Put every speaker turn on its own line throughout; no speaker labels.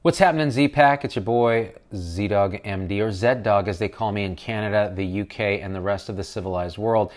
What's happening, Z-Pack? It's your boy, Z-Dog MD, or Z-Dog as they call me in Canada, the UK, and the rest of the civilized world.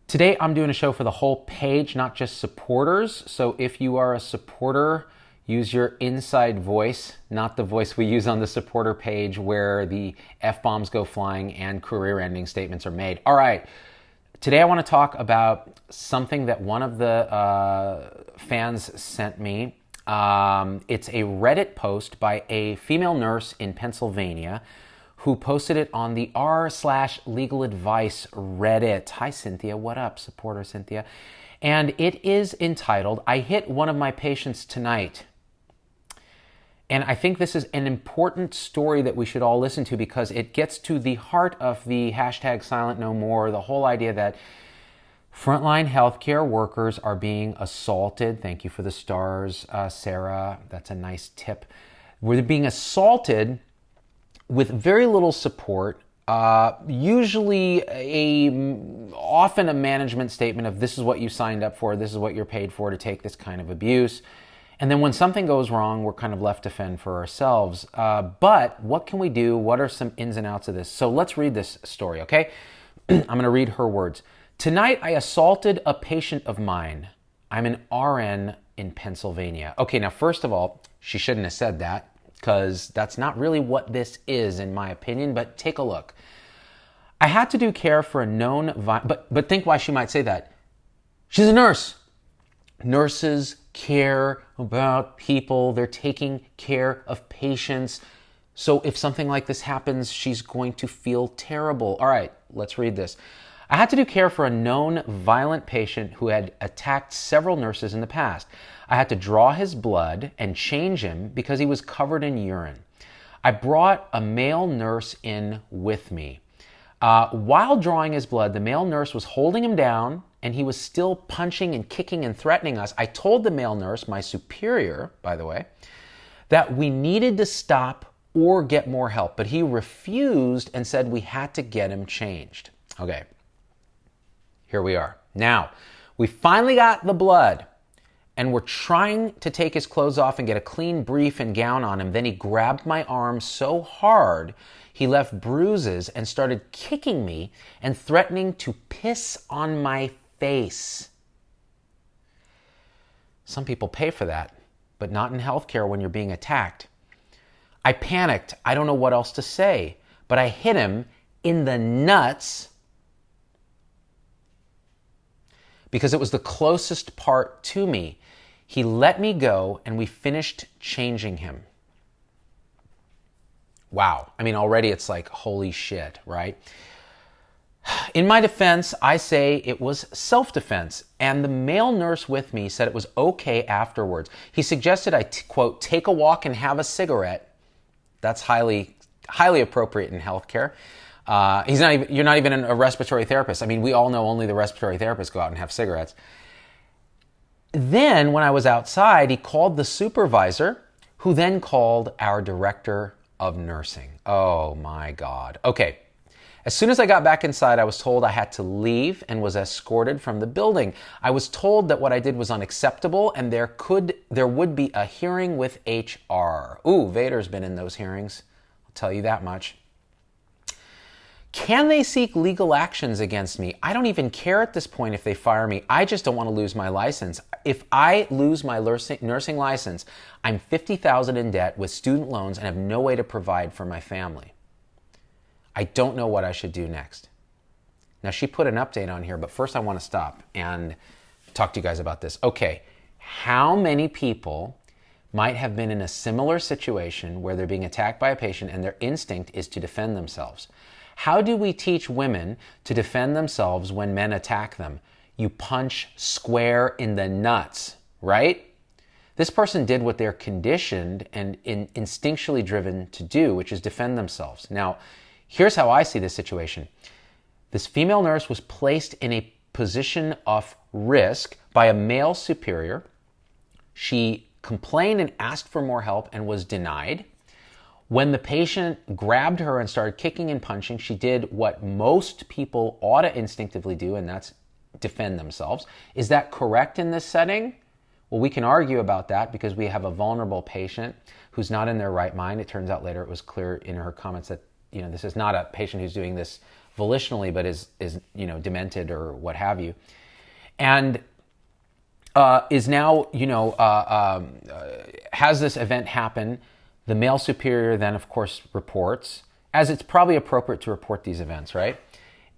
Today, I'm doing a show for the whole page, not just supporters. So if you are a supporter, use your inside voice, not the voice we use on the supporter page where the F-bombs go flying and career-ending statements are made. All right. Today, I want to talk about something that one of the fans sent me. It's a Reddit post by a female nurse in Pennsylvania who posted it on the r/legal advice Reddit. Hi, Cynthia. What up, supporter Cynthia? And it is entitled, I hit one of my patients tonight. And I think this is an important story that we should all listen to because it gets to the heart of the hashtag silentnomore, the whole idea that frontline healthcare workers are being assaulted. Thank you for the stars, Sarah. That's a nice tip. We're being assaulted with very little support, usually often a management statement of this is what you signed up for, this is what you're paid for to take this kind of abuse. And then when something goes wrong, we're kind of left to fend for ourselves. But what can we do? What are some ins and outs of this? So let's read this story, okay? I'm going to read her words. Tonight, I assaulted a patient of mine. I'm an RN in Pennsylvania. Okay, now, first of all, she shouldn't have said that because that's not really what this is, in my opinion, but take a look. I had to do care for a known, but think why she might say that. She's a nurse. Nurses care about people. They're taking care of patients. So if something like this happens, she's going to feel terrible. All right, let's read this. I had to do care for a known violent patient who had attacked several nurses in the past. I had to draw his blood and change him because he was covered in urine. I brought a male nurse in with me. While drawing his blood, the male nurse was holding him down and he was still punching and kicking and threatening us. I told the male nurse, my superior, by the way, that we needed to stop or get more help, but he refused and said we had to get him changed. Okay. Here we are. Now, we finally got the blood and we're trying to take his clothes off and get a clean brief and gown on him. Then he grabbed my arm so hard, he left bruises and started kicking me and threatening to piss on my face. Some people pay for that, but not in healthcare when you're being attacked. I panicked. I don't know what else to say, but I hit him in the nuts because it was the closest part to me. He let me go and we finished changing him. Wow. I mean, already it's like, holy shit, right? In my defense, I say it was self-defense, and the male nurse with me said it was okay afterwards. He suggested I, quote, take a walk and have a cigarette. That's highly appropriate in healthcare. You're not even a respiratory therapist. I mean, we all know only the respiratory therapists go out and have cigarettes. Then when I was outside, he called the supervisor, who then called our director of nursing. Oh my God. Okay. As soon as I got back inside, I was told I had to leave and was escorted from the building. I was told that what I did was unacceptable and there would be a hearing with HR. Ooh, Vader's been in those hearings. I'll tell you that much. Can they seek legal actions against me? I don't even care at this point if they fire me. I just don't want to lose my license. If I lose my nursing license, I'm $50,000 in debt with student loans and have no way to provide for my family. I don't know what I should do next. Now, she put an update on here, but first I want to stop and talk to you guys about this. Okay, how many people might have been in a similar situation where they're being attacked by a patient and their instinct is to defend themselves? How do we teach women to defend themselves when men attack them? You punch square in the nuts, right? This person did what they're conditioned and instinctually driven to do, which is defend themselves. Now, here's how I see this situation. This female nurse was placed in a position of risk by a male superior. She complained and asked for more help and was denied. When the patient grabbed her and started kicking and punching, she did what most people ought to instinctively do, and that's defend themselves. Is that correct in this setting? Well, we can argue about that because we have a vulnerable patient who's not in their right mind. It turns out later it was clear in her comments that, this is not a patient who's doing this volitionally, but is demented or what have you. And is now, has this event happen. The male superior then, of course, reports, as it's probably appropriate to report these events, right?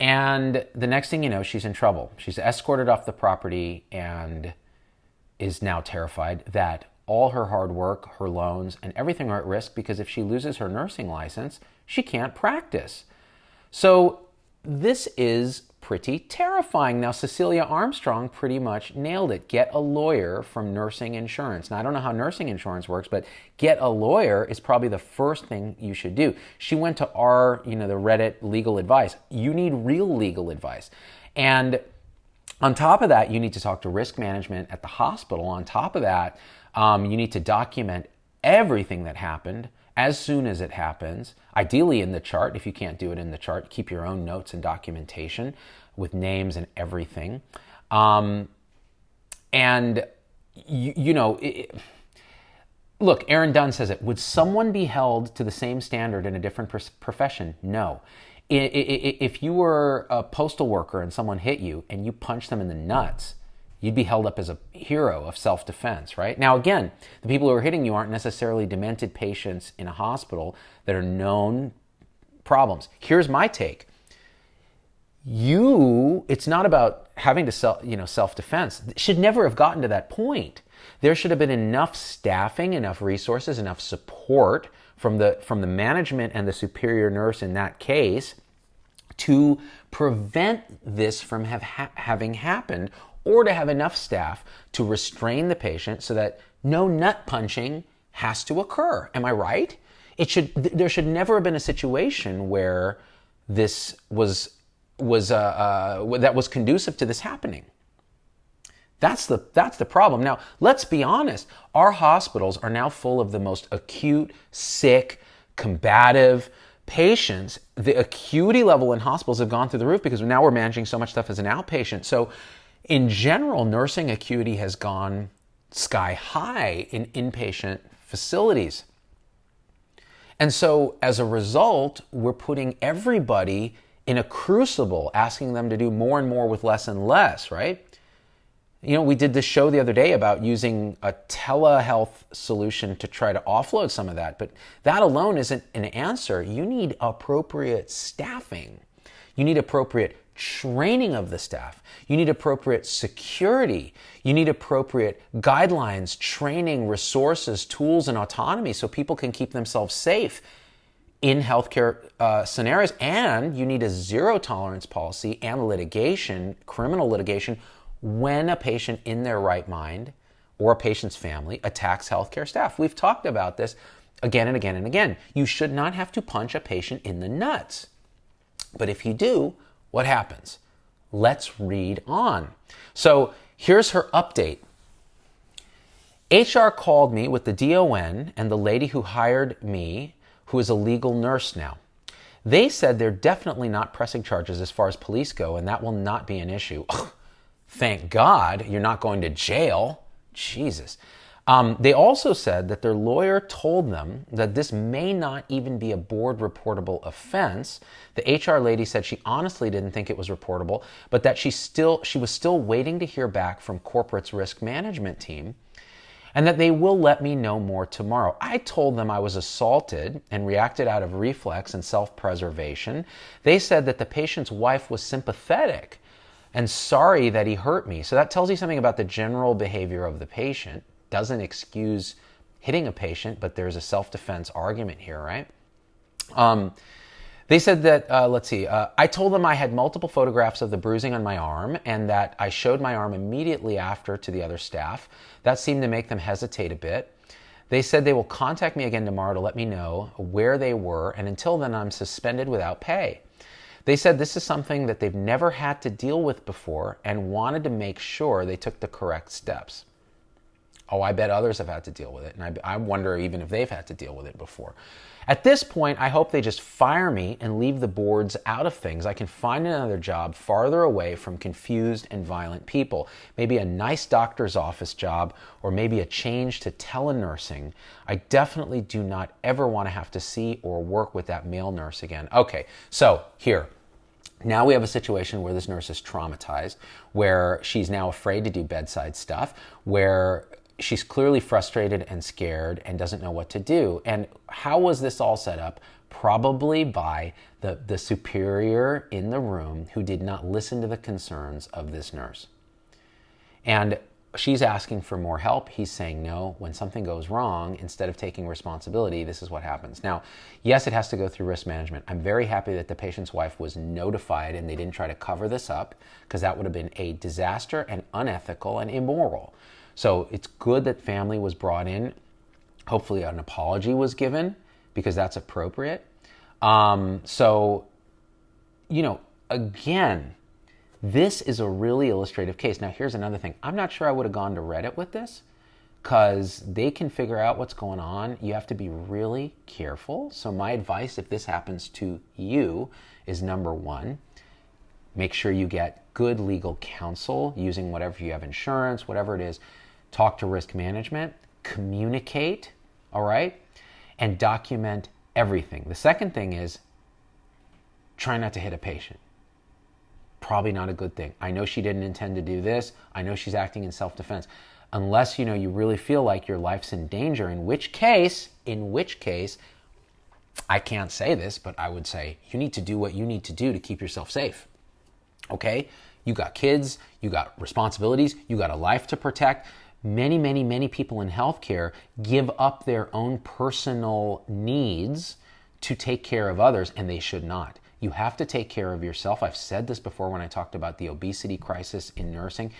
And the next thing you know, she's in trouble. She's escorted off the property and is now terrified that all her hard work, her loans, and everything are at risk because if she loses her nursing license, she can't practice. So this is pretty terrifying. Now, Cecilia Armstrong pretty much nailed it. Get a lawyer from nursing insurance. Now, I don't know how nursing insurance works, but get a lawyer is probably the first thing you should do. She went to the Reddit legal advice. You need real legal advice. And on top of that, you need to talk to risk management at the hospital. On top of that, you need to document everything that happened as soon as it happens, ideally in the chart. If you can't do it in the chart, keep your own notes and documentation with names and everything. Look, Aaron Dunn says it. Would someone be held to the same standard in a different profession? No. If you were a postal worker and someone hit you and you punched them in the nuts, you'd be held up as a hero of self-defense, right? Now, again, the people who are hitting you aren't necessarily demented patients in a hospital that are known problems. Here's my take. It's not about having to self-defense. It should never have gotten to that point. There should have been enough staffing, enough resources, enough support from the management and the superior nurse in that case to prevent this from having happened, or to have enough staff to restrain the patient so that no nut punching has to occur. Am I right? There should never have been a situation where this was conducive to this happening. That's the problem. Now, let's be honest. Our hospitals are now full of the most acute, sick, combative patients. The acuity level in hospitals have gone through the roof because now we're managing so much stuff as an outpatient. So in general, nursing acuity has gone sky high in inpatient facilities. And so as a result, we're putting everybody in a crucible, asking them to do more and more with less and less, right? We did this show the other day about using a telehealth solution to try to offload some of that, but that alone isn't an answer. You need appropriate staffing. You need appropriate training of the staff. You need appropriate security. You need appropriate guidelines, training, resources, tools, and autonomy so people can keep themselves safe in healthcare scenarios. And you need a zero tolerance policy and litigation, criminal litigation, when a patient in their right mind or a patient's family attacks healthcare staff. We've talked about this again and again and again. You should not have to punch a patient in the nuts. But if you do, what happens? Let's read on. So here's her update. HR called me with the DON and the lady who hired me, who is a legal nurse now. They said they're definitely not pressing charges as far as police go, and that will not be an issue. Thank God you're not going to jail. Jesus. They also said that their lawyer told them that this may not even be a board reportable offense. The HR lady said she honestly didn't think it was reportable, but that she was still waiting to hear back from corporate's risk management team, and that they will let me know more tomorrow. I told them I was assaulted and reacted out of reflex and self-preservation. They said that the patient's wife was sympathetic and sorry that he hurt me. So that tells you something about the general behavior of the patient. Doesn't excuse hitting a patient, but there's a self-defense argument here, right? They said that, I told them I had multiple photographs of the bruising on my arm and that I showed my arm immediately after to the other staff. That seemed to make them hesitate a bit. They said they will contact me again tomorrow to let me know where they were, and until then I'm suspended without pay. They said this is something that they've never had to deal with before and wanted to make sure they took the correct steps. Oh, I bet others have had to deal with it. And I wonder even if they've had to deal with it before. At this point, I hope they just fire me and leave the boards out of things. I can find another job farther away from confused and violent people. Maybe a nice doctor's office job, or maybe a change to telenursing. I definitely do not ever want to have to see or work with that male nurse again. Okay, so here. Now we have a situation where this nurse is traumatized, where she's now afraid to do bedside stuff, where she's clearly frustrated and scared and doesn't know what to do. And how was this all set up? Probably by the superior in the room who did not listen to the concerns of this nurse. And she's asking for more help. He's saying no. When something goes wrong, instead of taking responsibility, this is what happens. Now, yes, it has to go through risk management. I'm very happy that the patient's wife was notified and they didn't try to cover this up, because that would have been a disaster and unethical and immoral. So it's good that family was brought in. Hopefully an apology was given, because that's appropriate. Again, this is a really illustrative case. Now, here's another thing. I'm not sure I would have gone to Reddit with this, because they can figure out what's going on. You have to be really careful. So my advice, if this happens to you, is number one, make sure you get good legal counsel using whatever you have, insurance, whatever it is. Talk to risk management, communicate, all right? And document everything. The second thing is try not to hit a patient. Probably not a good thing. I know she didn't intend to do this. I know she's acting in self-defense. Unless, you really feel like your life's in danger, in which case, I can't say this, but I would say you need to do what you need to do to keep yourself safe. Okay? You got kids, you got responsibilities, you got a life to protect. Many people in healthcare give up their own personal needs to take care of others, and they should not. You have to take care of yourself. I've said this before when I talked about the obesity crisis in nursing.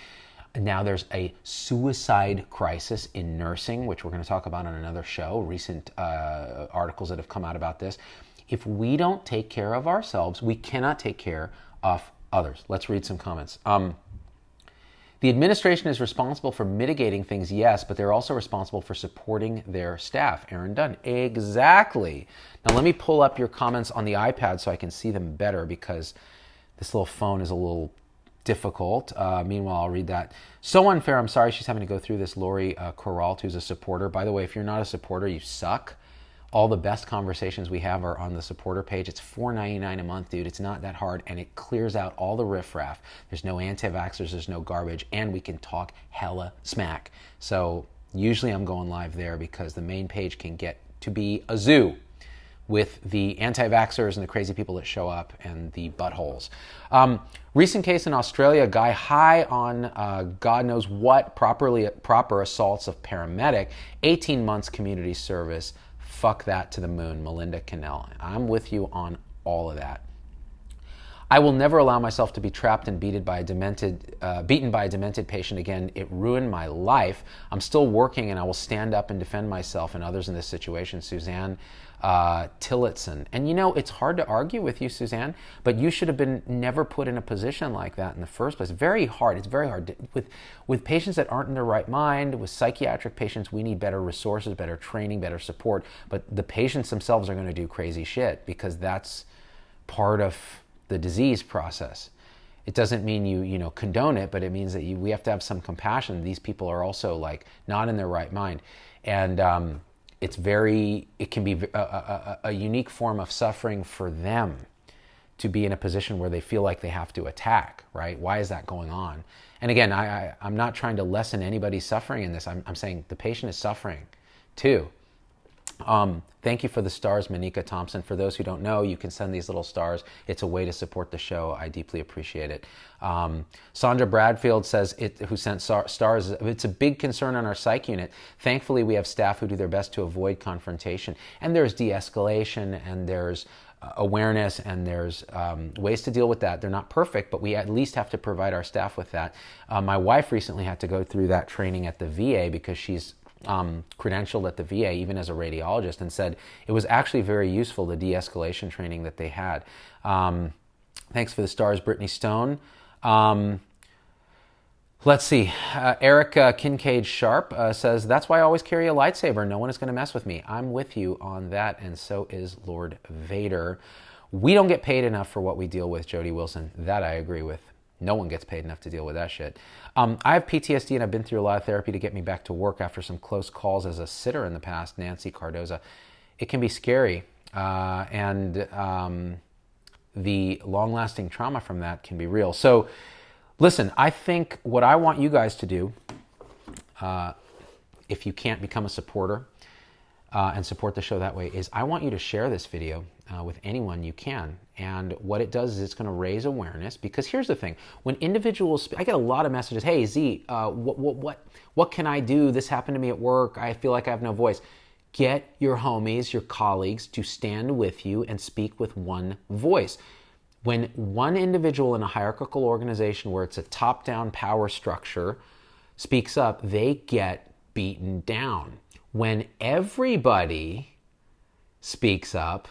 Now there's a suicide crisis in nursing, which we're going to talk about on another show, recent articles that have come out about this. If we don't take care of ourselves, we cannot take care of others. Let's read some comments. The administration is responsible for mitigating things, yes, but they're also responsible for supporting their staff. Aaron Dunn. Exactly. Now let me pull up your comments on the iPad so I can see them better, because this little phone is a little difficult. Meanwhile, I'll read that. So unfair. I'm sorry she's having to go through this. Lori Corralt, who's a supporter. By the way, if you're not a supporter, you suck. All the best conversations we have are on the supporter page. It's $4.99 a month, dude. It's not that hard, and it clears out all the riffraff. There's no anti-vaxxers, there's no garbage, and we can talk hella smack. So usually I'm going live there, because the main page can get to be a zoo with the anti-vaxxers and the crazy people that show up and the buttholes. Recent case in Australia, a guy high on God knows what, proper assaults of paramedic, 18 months community service. Fuck that to the moon, Melinda Cannell. I'm with you on all of that. I will never allow myself to be trapped and beaten by a demented patient again. It ruined my life. I'm still working, and I will stand up and defend myself and others in this situation. Suzanne Tillotson. And it's hard to argue with you, Suzanne, but you should have been never put in a position like that in the first place. Very hard. It's very hard. With patients that aren't in their right mind, with psychiatric patients, we need better resources, better training, better support. But the patients themselves are going to do crazy shit, because that's part of the disease process. It doesn't mean you condone it, but it means that we have to have some compassion. These people are also not in their right mind. And it can be a unique form of suffering for them to be in a position where they feel like they have to attack, right? Why is that going on? And again, I'm not trying to lessen anybody's suffering in this. I'm saying the patient is suffering too. Thank you for the stars, Monika Thompson. For those who don't know, you can send these little stars. It's a way to support the show. I deeply appreciate it. Sandra Bradfield says, who sent stars, it's a big concern on our psych unit. Thankfully, we have staff who do their best to avoid confrontation. And there's de-escalation, and there's awareness, and there's ways to deal with that. They're not perfect, but we at least have to provide our staff with that. My wife recently had to go through that training at the VA, because she's credentialed at the VA, even as a radiologist, and said it was actually very useful, the de-escalation training that they had. Thanks for the stars, Brittany Stone. Let's see. Eric Kincaid Sharp says, that's why I always carry a lightsaber. No one is going to mess with me. I'm with you on that, and so is Lord Vader. We don't get paid enough for what we deal with, Jody Wilson. That I agree with. No one gets paid enough to deal with that shit. I have PTSD, and I've been through a lot of therapy to get me back to work after some close calls as a sitter in the past. Nancy Cardoza. It can be scary, and the long-lasting trauma from that can be real. So, listen, I think what I want you guys to do, if you can't become a supporter and support the show that way, is I want you to share this video with anyone you can. And what it does is it's going to raise awareness, because here's the thing. When individuals, I get a lot of messages, hey, Z, what can I do? This happened to me at work. I feel like I have no voice. Get your homies, your colleagues to stand with you and speak with one voice. When one individual in a hierarchical organization where it's a top-down power structure speaks up, they get beaten down. When everybody speaks up,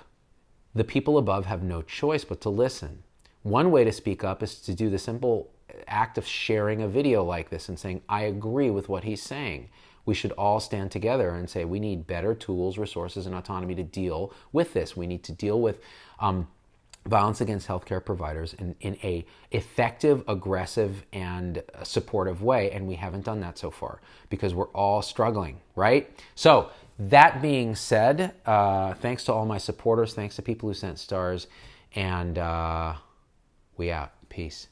the people above have no choice but to listen. One way to speak up is to do the simple act of sharing a video like this and saying, I agree with what he's saying. We should all stand together and say we need better tools, resources, and autonomy to deal with this. We need to deal with violence against healthcare providers in a effective, aggressive, and supportive way, and we haven't done that so far because we're all struggling, right? So that being said, thanks to all my supporters, thanks to people who sent stars, and we out. Peace.